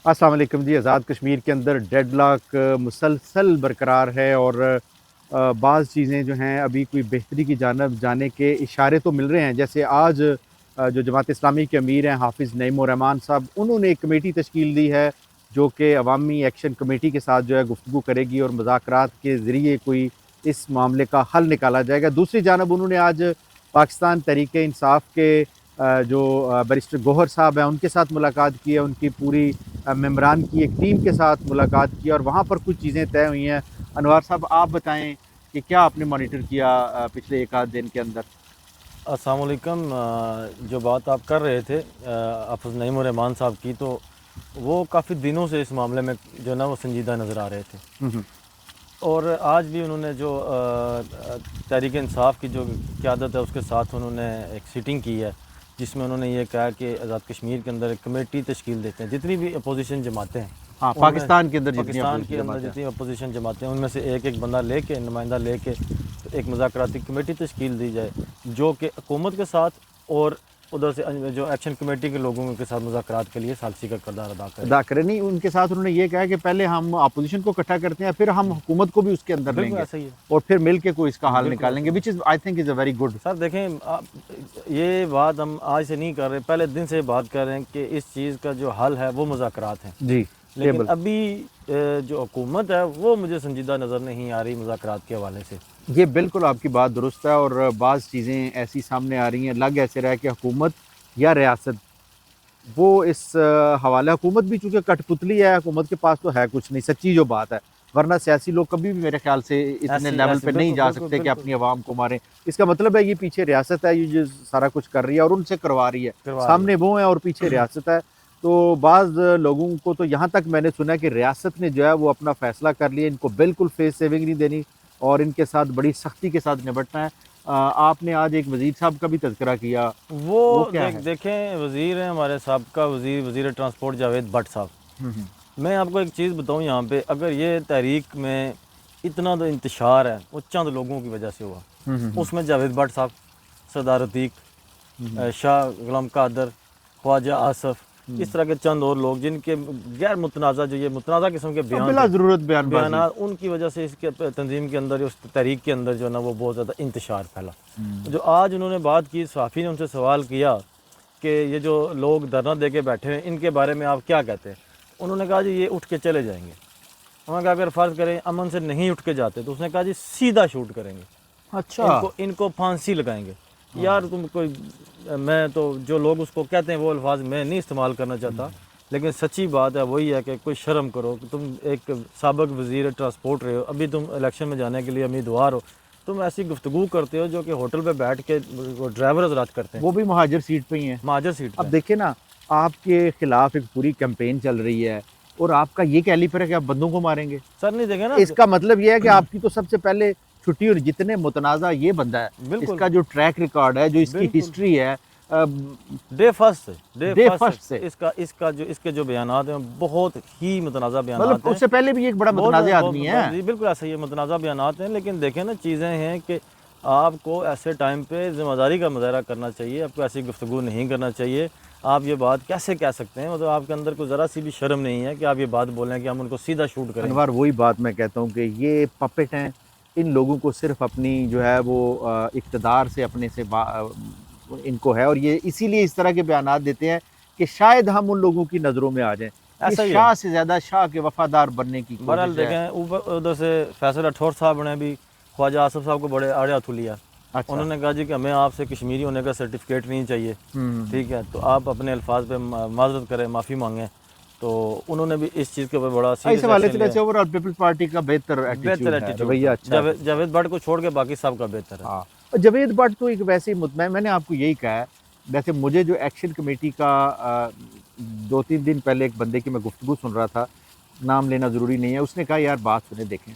अस्सलाम वालेकुम जी। आज़ाद कश्मीर के अंदर डेडलॉक मुसलसल बरकरार है और बाज़ चीज़ें जो हैं अभी कोई बेहतरी की जानब जाने के इशारे तो मिल रहे हैं। जैसे आज जो जमात इस्लामी के अमीर हैं हाफ़िज़ नईमुर रहमान साहब, उन्होंने एक कमेटी तश्कील दी है जो कि अवामी एक्शन कमेटी के साथ जो है गुफ्तगू करेगी और मुज़ाकरात के ज़रिए कोई इस मामले का हल निकाला जाएगा। दूसरी जानब उन्होंने आज पाकिस्तान तहरीक-ए-इंसाफ़ के जो बैरिस्टर गौहर साहब हैं उनके साथ मुलाकात की है। उनकी पूरी मेंबरान की एक टीम के साथ मुलाकात की और वहाँ पर कुछ चीज़ें तय हुई हैं। अनवार साहब, आप बताएं कि क्या आपने मॉनिटर किया पिछले एक आध दिन के अंदर? अस्सलाम वालेकुम। जो बात आप कर रहे थे हाफ़िज़ नईमुर रहमान साहब की, तो वो काफ़ी दिनों से इस मामले में जो है ना वो संजीदा नज़र आ रहे थे। हम्म। और आज भी उन्होंने जो तहरीक इंसाफ की जो क़यादत है उसके साथ उन्होंने एक सीटिंग की है, जिसमें उन्होंने ये कहा कि आज़ाद कश्मीर के अंदर एक कमेटी तश्कील देते हैं। जितनी भी अपोजिशन जमातें हैं, हाँ, उनमें पाकिस्तान के अंदर जितनी पाकिस्तान के अपोजिशन अंदर जमातें हैं। जितनी अपोजिशन जमातें हैं उनमें से एक बंदा लेके, नुमाइंदा लेके एक मुज़ाकराती कमेटी तश्कील दी जाए, जो कि हुकूमत के साथ और उधर से जो एक्शन कमेटी के लोगों के साथ मुज़ाकरात के लिए सालसी का किरदार अदा करे। अदा करें नहीं, उनके साथ उन्होंने ये कहा कि पहले हम अपोजिशन को इकट्ठा करते हैं, फिर हम हुकूमत को भी उसके अंदर बिल्कुल लेंगे ऐसा ही है। और फिर मिल के कोई इसका हल बिल्कुल ऐसा निकालेंगे, ही है। Which is I think is a very good. Sir देखें, ये बात हम आज से नहीं कर रहे, पहले दिन से बात कर रहे हैं कि इस चीज़ का जो हल है वो मुज़ाकरात हैं। जी, लेकिन टेबल। अभी जो हुकूमत है वो मुझे संजीदा नज़र नहीं आ रही मुज़ाकरात के हवाले से। ये बिल्कुल आपकी बात दुरुस्त है और बाज़ चीज़ें ऐसी सामने आ रही हैं, लग ऐसे रहा है कि हुकूमत या रियासत वो इस हवाले, हुकूमत भी चूँकि कठपुतली है, हुकूमत के पास तो है कुछ नहीं, सच्ची जो बात है। वरना सियासी लोग कभी भी मेरे ख़्याल से इतने ऐसी लेवल ऐसी पे नहीं बिल्कुल जा बिल्कुल सकते कि बिल्कुल अपनी आवाम को मारें। इसका मतलब है ये पीछे रियासत है, ये जो सारा कुछ कर रही है और उनसे करवा रही है। करवा रही सामने वो हैं और पीछे है। रियासत है। तो बाज़ लोगों को तो यहाँ तक मैंने सुना है कि रियासत ने जो है वो अपना फ़ैसला कर लिया, इनको बिल्कुल फ़ेस सेविंग नहीं देनी और इनके साथ बड़ी सख्ती के साथ निपटना है। आपने आज एक वज़ीर साहब का भी तज़किरा किया, वो क्या है? देखें, वज़ीर हैं हमारे साबका वज़ीर ट्रांसपोर्ट जावेद भट्ट साहब। हुँ। मैं आपको एक चीज़ बताऊं यहाँ पे, अगर ये तहरीक में इतना तो इंतशार है वो चंद लोगों की वजह से हुआ। हुँ। उसमें जावेद भट्ट साहब, सरदार अतीक, शाह गुलाम कादर, ख्वाजा आसफ़, इस तरह के चंद और लोग जिनके गैर मुतनाज़ा जो ये मुतनाज़ा किस्म के बयान बिला थे, ज़रूरत बयानबाज़ी। बयानात, उनकी वजह से इसके तंजीम के अंदर, उस तहरीक के अंदर जो है ना वो बहुत ज़्यादा इंतशार फैला। जो आज उन्होंने बात की, सहाफ़ी ने उनसे सवाल किया कि ये जो लोग धरना दे के बैठे हैं इनके बारे में आप क्या कहते हैं। उन्होंने कहा जी ये उठ के चले जाएंगे। उन्होंने कहा अगर फ़र्ज़ करें अमन से नहीं उठ के जाते, तो उसने कहा जी सीधा शूट करेंगे, अच्छा। इनको फांसी लगाएंगे। यार तुम कोई, मैं तो जो लोग उसको कहते हैं वो अल्फाज मैं नहीं इस्तेमाल करना चाहता, लेकिन सच्ची बात है वही है कि कोई शर्म करो कि तुम एक साबिक़ वज़ीर ट्रांसपोर्ट रहे हो, अभी तुम इलेक्शन में जाने के लिए उम्मीदवार हो, तुम ऐसी गुफ्तगू करते हो जो कि होटल पे बैठ के ड्राइवर हज़रात करते हैं, वो भी महाजर सीट पे ही हैं। महाजर सीट अब पे। देखिए ना, आपके खिलाफ एक पूरी कैंपेन चल रही है और आपका ये कैलिपर है कि आप बंदों को मारेंगे। सर नहीं देखे ना। इसका मतलब ये है कि आपकी तो सबसे पहले छुट्टी, और जितने मुतनाज़ा ये बंदा है, बिल्कुल इसका जो ट्रैक रिकॉर्ड है, जो इसकी बिल्कुल हिस्ट्री है, डे फर्स्ट डे फर्स्ट से, इसके जो बयानात हैं बहुत ही मुतनाज़ा मतलब बयानात हैं। उससे पहले भी एक बड़ा मुतनाज़ा आदमी है। जी बिल्कुल ऐसा ही है, मुतनाज़ा बयानात हैं। लेकिन देखें ना, चीज़ें हैं कि आपको ऐसे टाइम पे ज़िम्मेदारी का मुज़ाहरा करना चाहिए, आपको ऐसी गुफ्तगू नहीं करना चाहिए। आप ये बात कैसे कह सकते हैं, मतलब आपके अंदर कोई ज़रा सी भी शर्म नहीं है कि आप ये बात बोलें कि हम उनको सीधा शूट करेंगे। अनवर, वही बात मैं कहता हूँ कि ये पपेट हैं। इन लोगों को सिर्फ अपनी जो है वो इक़्तिदार से, अपने से इनको है और ये इसीलिए इस तरह के बयानात देते हैं कि शायद हम उन लोगों की नज़रों में आ जाएं। ये ऐसा ही है। शाह से ज़्यादा शाह के वफ़ादार बनने की बहरहाल कोशिश है। देखें, ऊपर उधर से फैसल राठौर साहब ने भी ख्वाजा आसफ़ साहब को बड़े आड़े हाथों लिया। अच्छा। उन्होंने कहा जी कि हमें आपसे कश्मीरी होने का सर्टिफिकेट नहीं चाहिए, ठीक है, तो आप अपने अल्फाज पे माज़रत करें, माफ़ी मांगें। तो उन्होंने भी इस चीज़ के ऊपर बड़ा इस सीरियस हवाले एक्शन से लिया। वैसे ओवरऑल पीपल्स पार्टी का बेहतर बेहतर एटीट्यूड है, एटीट्यूड रवैया था अच्छा है। जावेद भट्ट को छोड़ के बाकी सब का बेहतर है। हाँ, और जावेद भट्ट तो एक वैसे ही मैंने आपको यही कहा है। वैसे मुझे जो एक्शन कमेटी का 2-3 दिन पहले एक बंदे की मैं गुफ्तगू सुन रहा था, नाम लेना ज़रूरी नहीं है, उसने कहा यार बात सुने देखें,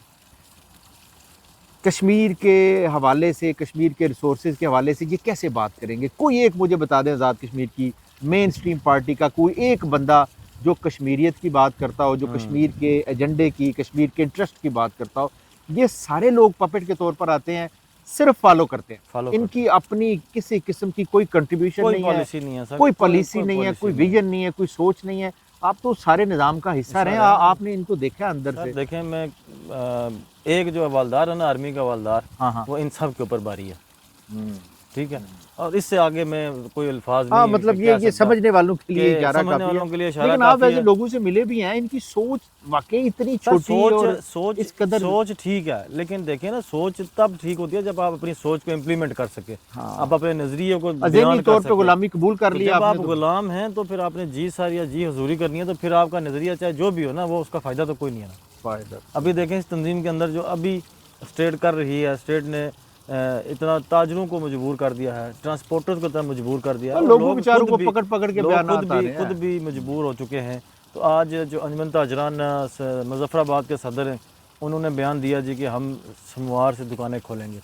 कश्मीर के हवाले से, कश्मीर के रिसोर्सेज के हवाले से ये कैसे बात करेंगे? कोई एक मुझे बता दें आज़ाद कश्मीर की मेन स्ट्रीम पार्टी का कोई एक बंदा जो कश्मीरियत की बात करता हो, जो कश्मीर के एजेंडे की, कश्मीर के इंटरेस्ट की बात करता हो। ये सारे लोग पपेट के तौर पर आते हैं, सिर्फ फॉलो करते हैं। फॉलो करते इनकी हैं। अपनी किसी किस्म की कोई कंट्रीब्यूशन कोई नहीं है, पॉलिसी नहीं है सर, कोई पॉलिसी नहीं है, पॉलिसी कोई नहीं है। विजन नहीं है, कोई सोच नहीं है। آپ تو سارے نظام کا حصہ رہے ہیں، آپ نے ان کو دیکھا اندر سے؟ دیکھیں میں ایک جو حوالدار ہے نا آرمی کا حوالدار، ہاں وہ ان سب کے اوپر باری ہے، ٹھیک ہے، اور اس سے آگے میں کوئی الفاظ ہاں نہیں مطلب کہہ یہ سکتا سمجھنے والوں کے لیے کہ اشارہ سمجھنے کافی ہے، والوں کے لیے اشارہ لیکن آپ کافی ایسے ہے۔ لوگوں سے ملے بھی ہیں، ان کی سوچ واقعی اتنی سر چھوٹی اور سوچ اس قدر سوچ ٹھیک ہے، لیکن دیکھیں نا سوچ تب ٹھیک ہوتی ہے جب آپ اپنی سوچ کو امپلیمنٹ کر سکے، آپ اپنے نظریے کو ذہنی بیان کر طور پہ سکے۔ غلامی قبول کر تو لیا جب آپ نے آپ تو غلام ہیں تو پھر آپ نے جی ساری یا جی حضوری کرنی ہے، تو پھر آپ کا نظریہ چاہے جو بھی ہو نا، وہ اس کا فائدہ تو کوئی نہیں ہے نا۔ فائدہ۔ ابھی دیکھیں اس تنظیم کے اندر جو ابھی اسٹیٹ کر رہی ہے، اسٹیٹ نے اتنا تاجروں کو مجبور کر دیا ہے، ٹرانسپورٹرز کو اتنا مجبور کر دیا ہے، اور لوگوں بیچاروں کو پکڑ پکڑ کے بیانات آ رہے ہیں۔ خود بھی مجبور ہو چکے ہیں۔ تو آج جو انجمن تاجران مظفر آباد کے صدر ہیں، انہوں نے بیان دیا جی کہ ہم سوموار سے دکانیں کھولیں گے۔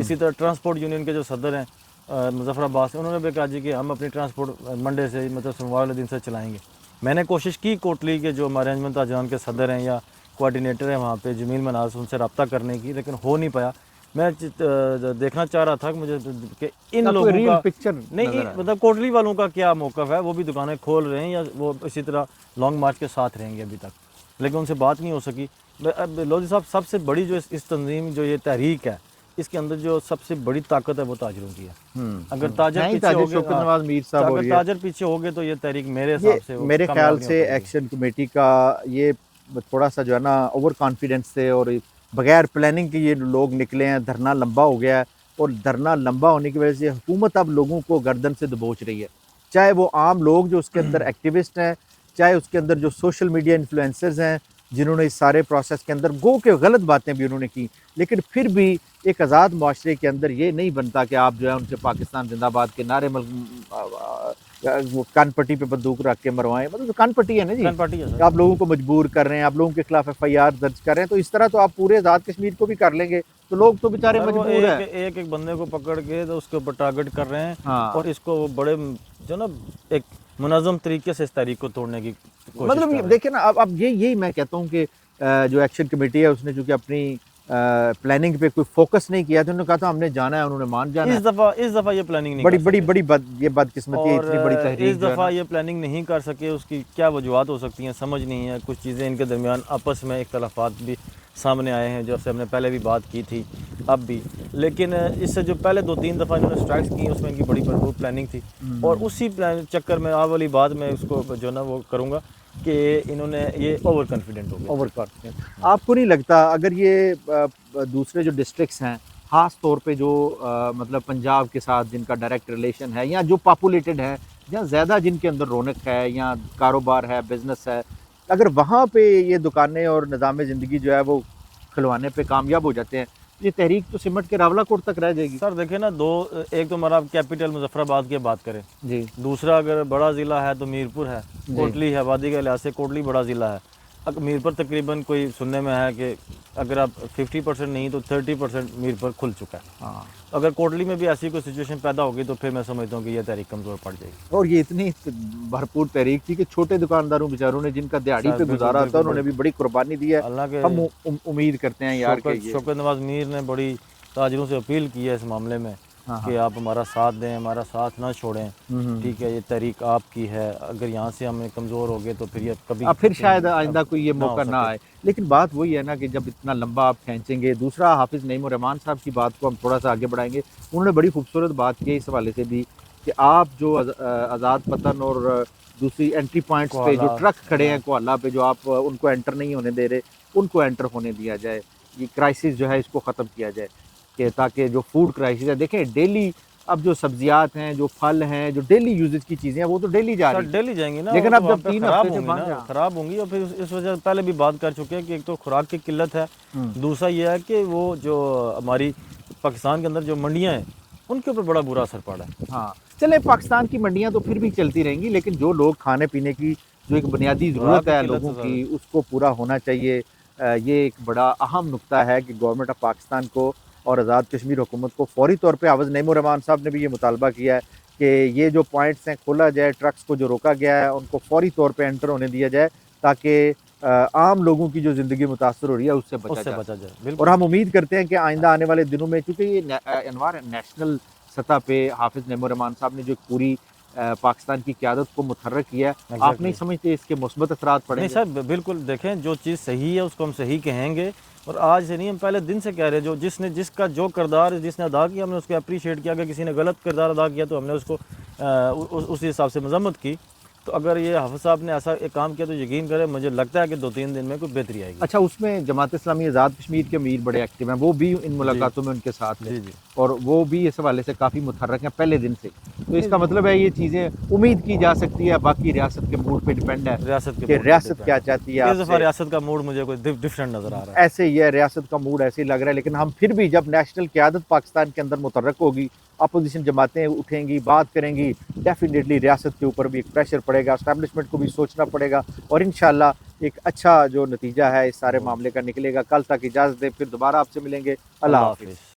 اسی طرح ٹرانسپورٹ یونین کے جو صدر ہیں مظفر آباد سے، انہوں نے بھی کہا جی کہ ہم اپنی ٹرانسپورٹ منڈے سے مطلب سوموار والے دن سے چلائیں گے۔ میں نے کوشش کی کوٹلی کے جو ہمارے انجمن تاجران کے صدر ہیں یا کوآرڈینیٹر ہیں وہاں پہ جمیل مناز، ان سے رابطہ کرنے کی، لیکن ہو نہیں پایا۔ میں دیکھنا چاہ رہا تھا کہ ان لوگوں کا نہیں مطلب کوٹلی والوں کا کیا موقف ہے، وہ بھی دکانیں کھول رہے ہیں یا وہ اسی طرح لانگ مارچ کے ساتھ رہیں گے ابھی تک، لیکن ان سے بات نہیں ہو سکی۔ لودھی صاحب سب سے بڑی جو اس تنظیم جو یہ تحریک ہے، اس کے اندر جو سب سے بڑی طاقت ہے وہ تاجروں کی ہے۔ اگر تاجر پیچھے ہو گئے تو یہ تحریک میرے حساب سے میرے خیال سے ایکشن کمیٹی کا یہ تھوڑا سا جو ہے نا اوور کانفیڈنس سے اور بغیر پلاننگ کے یہ لوگ نکلے ہیں، دھرنا لمبا ہو گیا ہے، اور دھرنا لمبا ہونے کی وجہ سے حکومت اب لوگوں کو گردن سے دبوچ رہی ہے، چاہے وہ عام لوگ جو اس کے اندر ایکٹیوسٹ ہیں، چاہے اس کے اندر جو سوشل میڈیا انفلوئنسرز ہیں جنہوں نے اس سارے پروسیس کے اندر گو کے غلط باتیں بھی انہوں نے کی، لیکن پھر بھی ایک آزاد معاشرے کے اندر یہ نہیں بنتا کہ آپ جو ہے ان سے پاکستان زندہ باد کے نعرے کان پٹی پہ بندوق رکھ کے مروائیں، مطلب کان پٹی ہے نا جی، آپ لوگوں کو مجبور کر رہے ہیں، آپ لوگوں کے خلاف ایف آئی آر درج کر رہے ہیں، تو اس طرح تو آپ پورے آزاد کشمیر کو بھی کر لیں گے، تو لوگ تو بیچارے مجبور ہیں۔ ایک بندے کو پکڑ کے تو اس کے اوپر ٹارگٹ کر رہے ہیں، اور اس کو بڑے جو نا ایک منظم طریقے سے اس تحریک کو توڑنے کی کوشش کر رہے ہیں۔ مطلب دیکھیں نا اب یہی میں کہتا ہوں کہ جو ایکشن کمیٹی ہے اس نے چونکہ اپنی پلاننگ پہ کوئی فوکس نہیں کیا تھا، انہوں نے کہا تھا ہم نے جانا ہے، انہوں نے مان جانا ہے۔ اس دفعہ یہ پلاننگ نہیں یہ بدقسمتی ہے، اتنی بڑی تحریک اس دفعہ یہ پلاننگ نہیں کر سکے، اس کی کیا وجوہات ہو سکتی ہیں سمجھ نہیں ہے۔ کچھ چیزیں ان کے درمیان آپس میں اختلافات بھی سامنے آئے ہیں، جو ہم نے پہلے بھی بات کی تھی اب بھی، لیکن اس سے جو پہلے 2-3 دفعہ انہوں نے اسٹرائکس کی اس میں ان کی بڑی بھرپور پلاننگ تھی، اور اسی چکر میں والی بات میں اس کو جو نا وہ کروں گا کہ انہوں نے یہ اوور کانفیڈنٹ ہو گیا۔ اوور کانفیڈنٹ آپ کو نہیں لگتا اگر یہ دوسرے جو ڈسٹرکٹس ہیں، خاص طور پہ جو مطلب پنجاب کے ساتھ جن کا ڈائریکٹ ریلیشن ہے، یا جو پاپولیٹڈ ہے، یا زیادہ جن کے اندر رونق ہے یا کاروبار ہے، بزنس ہے، اگر وہاں پہ یہ دکانیں اور نظام زندگی جو ہے وہ کھلوانے پہ کامیاب ہو جاتے ہیں، یہ تحریک تو سمٹ کے راولہ کوٹ تک رہ جائے گی؟ سر دیکھیں نا ایک تو ہمارا کیپٹل مظفر آباد کی بات کریں جی، دوسرا اگر بڑا ضلع ہے تو میرپور ہے، کوٹلی ہے، وادی کے لحاظ سے کوٹلی بڑا ضلع ہے۔ میرپور تقریباً کوئی سننے میں ہے کہ اگر آپ 50% نہیں تو 30% میرپور کھل چکا ہے۔ اگر کوٹلی میں بھی ایسی کوئی سچویشن پیدا ہوگی تو پھر میں سمجھتا ہوں کہ یہ تحریک کمزور پڑ جائے گی۔ اور یہ اتنی بھرپور تحریک تھی کہ چھوٹے دکانداروں بیچاروں نے جن کا دیہڑی پہ گزارا تھا انہوں نے بھی بڑی قربانی دی ہے۔ ہم امید کرتے ہیں یار کہ شوکت نواز میر نے بڑی تاجروں سے اپیل کی ہے اس معاملے میں کہ آپ ہمارا ساتھ دیں، ہمارا ساتھ نہ چھوڑیں، ٹھیک ہے، یہ تحریک آپ کی ہے، اگر یہاں سے ہم کمزور ہو گئے تو پھر یہ کبھی پھر شاید آئندہ کوئی یہ موقع نہ آئے۔ لیکن بات وہی ہے نا کہ جب اتنا لمبا آپ کھینچیں گے، دوسرا حافظ نعیم الرحمان صاحب کی بات کو ہم تھوڑا سا آگے بڑھائیں گے، انہوں نے بڑی خوبصورت بات کی اس حوالے سے بھی کہ آپ جو آزاد پتن اور دوسری انٹری پوائنٹس پہ جو ٹرک کھڑے ہیں کوہالہ پہ، جو آپ ان کو انٹر نہیں ہونے دے رہے، ان کو انٹر ہونے دیا جائے، یہ کرائسس جو ہے اس کو ختم کیا جائے، کہ تاکہ جو فوڈ کرائسس ہے، دیکھیں ڈیلی اب جو سبزیات ہیں، جو پھل ہیں، جو ڈیلی یوزز کی چیزیں ہیں، وہ تو ڈیلی جا رہی ہیں، ڈیلی جائیں گی نا، لیکن اب جب 3 ہفتے سے بند ہیں، خراب ہوں گی، اور پھر اس وجہ پہلے بھی بات کر چکے ہیں کہ ایک تو خوراک کی قلت ہے، دوسرا یہ ہے کہ وہ جو ہماری پاکستان کے اندر جو منڈیاں ہیں ان کے اوپر بڑا برا اثر پڑا ہے۔ ہاں چلے پاکستان کی منڈیاں تو پھر بھی چلتی رہیں گی، لیکن جو لوگ کھانے پینے کی جو ایک بنیادی ضرورت ہے لوگوں کی، اس کو پورا ہونا چاہیے۔ یہ ایک بڑا اہم نقطہ ہے کہ گورنمنٹ آف پاکستان کو اور آزاد کشمیر حکومت کو فوری طور پہ حافظ نعیم الرحمان صاحب نے بھی یہ مطالبہ کیا ہے کہ یہ جو پوائنٹس ہیں کھولا جائے، ٹرکس کو جو روکا گیا ہے ان کو فوری طور پہ انٹر ہونے دیا جائے، تاکہ عام لوگوں کی جو زندگی متاثر ہو رہی ہے اس سے بچا جائے۔ اور ہم امید کرتے ہیں کہ آئندہ آنے والے دنوں میں، چونکہ یہ انوار نیشنل سطح پہ حافظ نعیم الرحمان صاحب نے جو پوری पाकिस्तान की क़यादत को मुतहर्रिक किया है, आप नहीं समझते इसके मुस्बत असरात नहीं पड़ेंगे? सर, बिल्कुल देखें, जो चीज़ सही है उसको हम सही कहेंगे, और आज से नहीं, हम पहले दिन से कह रहे हैं, जो जिसका जो किरदार जिसने अदा किया हमने उसको अप्रीशिएट किया। अगर किसी ने गलत किरदार अदा किया तो हमने उसको उसी हिसाब से मजम्मत की। तो अगर ये हाफ़िज़ साहब ने ऐसा एक काम किया तो यकीन करें, मुझे लगता है कि 2-3 दिन में कोई बेहतरी आएगी। अच्छा, उसमें जमात इस्लामी आज़ाद कश्मीर के अमीर बड़े एक्टिव हैं, वो भी इन मुलाकातों में उनके साथ जी हैं, जी और वो भी इस हवाले से काफ़ी मुतहर्रिक हैं पहले दिन से। तो इसका मतलब है ये चीज़ें उम्मीद की जा सकती है, बाकी रियासत के मूड पे डिपेंड है रियासत कि के रियासत क्या चाहती है इस दफ़ा आपसे। रियासत का मूड मुझे कोई डिफरेंट नज़र आ रहा है। ऐसे ही है, रियासत का मूड ऐसे ही लग रहा है, लेकिन हम फिर भी जब नेशनल क़यादत पाकिस्तान के अंदर मुतहर्रिक होगी, अपोजिशन जमातें उठेंगी, बात करेंगी, डेफिनेटली रियासत के ऊपर भी एक प्रेशर पड़ेगा, एस्टैब्लिशमेंट को भी सोचना पड़ेगा, और इंशाल्लाह एक अच्छा जो नतीजा है इस सारे मामले का निकलेगा। कल तक इजाज़त दें, फिर दोबारा आपसे मिलेंगे। अल्लाह हाफ़िज़।